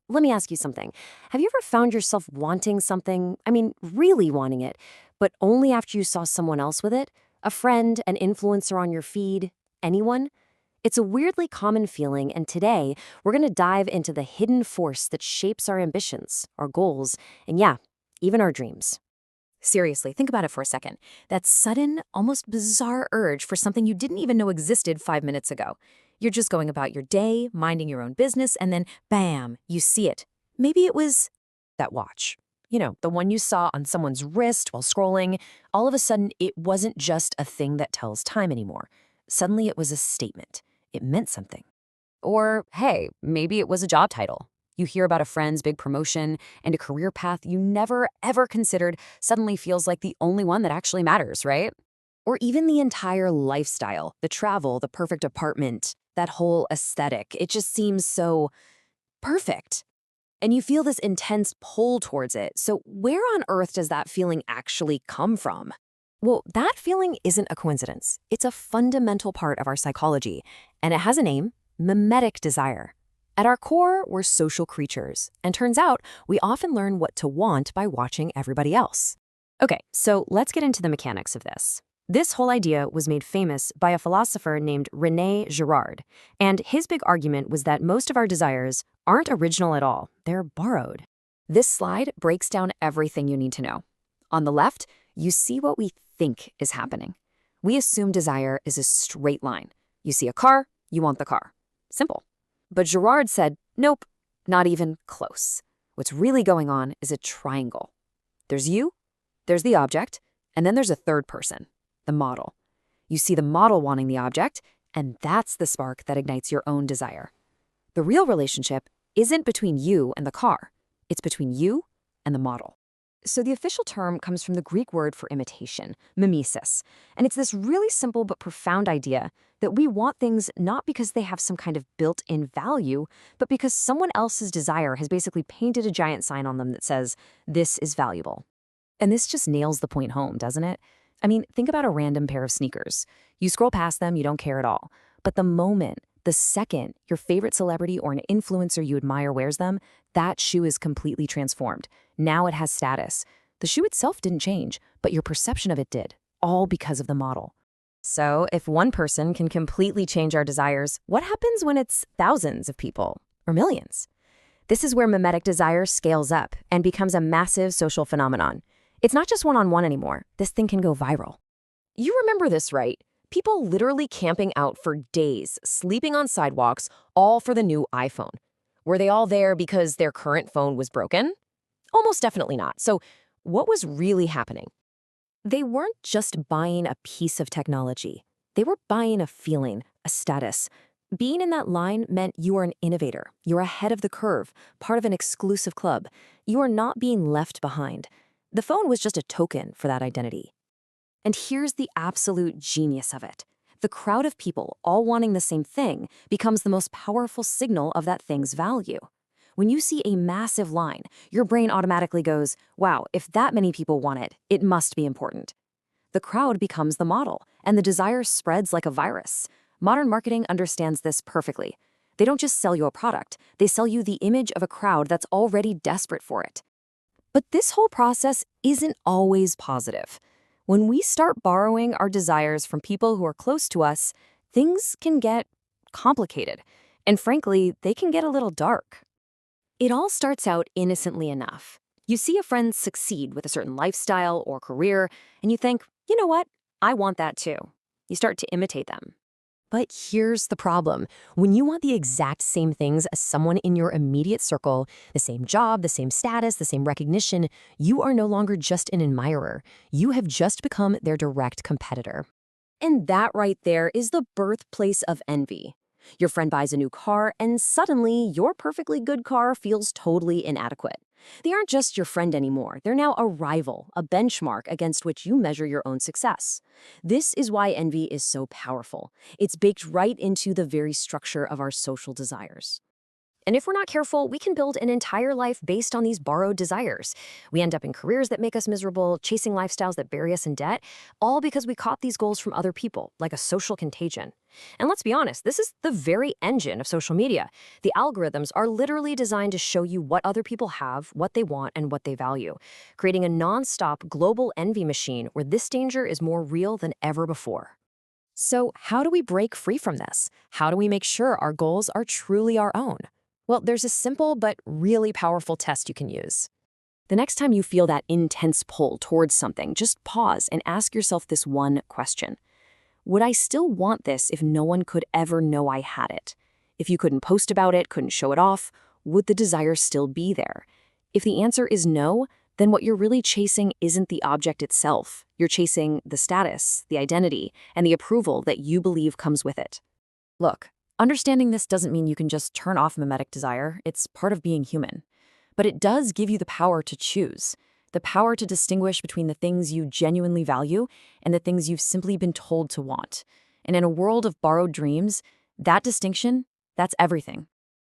let me ask you something. Have you ever found yourself wanting something, really wanting it, but only after you saw someone else with it? A friend, an influencer on your feed, anyone? It's a weirdly common feeling, and today we're going to dive into the hidden force that shapes our ambitions, our goals, and yeah, even our dreams. Seriously, think about it for a second. That sudden, almost bizarre urge for something you didn't even know existed 5 minutes ago. You're just going about your day, minding your own business, and then, bam, you see it. Maybe it was that watch. The one you saw on someone's wrist while scrolling. All of a sudden, it wasn't just a thing that tells time anymore. Suddenly, it was a statement. It meant something. Or, hey, maybe it was a job title. You hear about a friend's big promotion, and a career path you never, ever considered suddenly feels like the only one that actually matters, right? Or even the entire lifestyle, the travel, the perfect apartment, that whole aesthetic. It just seems so perfect. And you feel this intense pull towards it. So where on earth does that feeling actually come from? Well, that feeling isn't a coincidence. It's a fundamental part of our psychology, and it has a name: mimetic desire. At our core, we're social creatures, and turns out we often learn what to want by watching everybody else. Okay, so let's get into the mechanics of this. This whole idea was made famous by a philosopher named René Girard, and his big argument was that most of our desires aren't original at all, they're borrowed. This slide breaks down everything you need to know. On the left, you see what we think is happening. We assume desire is a straight line. You see a car, you want the car. Simple. But Girard said, nope, not even close. What's really going on is a triangle. There's you, there's the object, and then there's a third person, the model. You see the model wanting the object, and that's the spark that ignites your own desire. The real relationship isn't between you and the car. It's between you and the model. So the official term comes from the Greek word for imitation, mimesis, and it's this really simple but profound idea that we want things not because they have some kind of built-in value, but because someone else's desire has basically painted a giant sign on them that says, this is valuable. And this just nails the point home, doesn't it? Think about a random pair of sneakers. You scroll past them, you don't care at all. But the second your favorite celebrity or an influencer you admire wears them, that shoe is completely transformed. Now it has status. The shoe itself didn't change, but your perception of it did, all because of the model. So if one person can completely change our desires, what happens when it's thousands of people or millions? This is where mimetic desire scales up and becomes a massive social phenomenon. It's not just one-on-one anymore. This thing can go viral. You remember this, right? People literally camping out for days, sleeping on sidewalks, all for the new iPhone. Were they all there because their current phone was broken? Almost definitely not. So what was really happening? They weren't just buying a piece of technology. They were buying a feeling, a status. Being in that line meant you are an innovator. You're ahead of the curve, part of an exclusive club. You are not being left behind. The phone was just a token for that identity. And here's the absolute genius of it. The crowd of people all wanting the same thing becomes the most powerful signal of that thing's value. When you see a massive line, your brain automatically goes, wow, if that many people want it, it must be important. The crowd becomes the model, and the desire spreads like a virus. Modern marketing understands this perfectly. They don't just sell you a product, they sell you the image of a crowd that's already desperate for it. But this whole process isn't always positive. When we start borrowing our desires from people who are close to us, things can get complicated. And frankly, they can get a little dark. It all starts out innocently enough. You see a friend succeed with a certain lifestyle or career, and you think, you know what? I want that too. You start to imitate them. But here's the problem. When you want the exact same things as someone in your immediate circle, the same job, the same status, the same recognition, you are no longer just an admirer. You have just become their direct competitor. And that right there is the birthplace of envy. Your friend buys a new car, and suddenly your perfectly good car feels totally inadequate. They aren't just your friend anymore. They're now a rival, a benchmark against which you measure your own success. This is why envy is so powerful. It's baked right into the very structure of our social desires. And if we're not careful, we can build an entire life based on these borrowed desires. We end up in careers that make us miserable, chasing lifestyles that bury us in debt, all because we caught these goals from other people, like a social contagion. And let's be honest, this is the very engine of social media. The algorithms are literally designed to show you what other people have, what they want, and what they value, creating a non-stop global envy machine where this danger is more real than ever before. So, how do we break free from this? How do we make sure our goals are truly our own? Well, there's a simple but really powerful test you can use. The next time you feel that intense pull towards something, just pause and ask yourself this one question. Would I still want this if no one could ever know I had it? If you couldn't post about it, couldn't show it off, would the desire still be there? If the answer is no, then what you're really chasing isn't the object itself. You're chasing the status, the identity, and the approval that you believe comes with it. Look, understanding this doesn't mean you can just turn off mimetic desire. It's part of being human. But it does give you the power to choose, the power to distinguish between the things you genuinely value and the things you've simply been told to want. And in a world of borrowed dreams, that distinction, that's everything.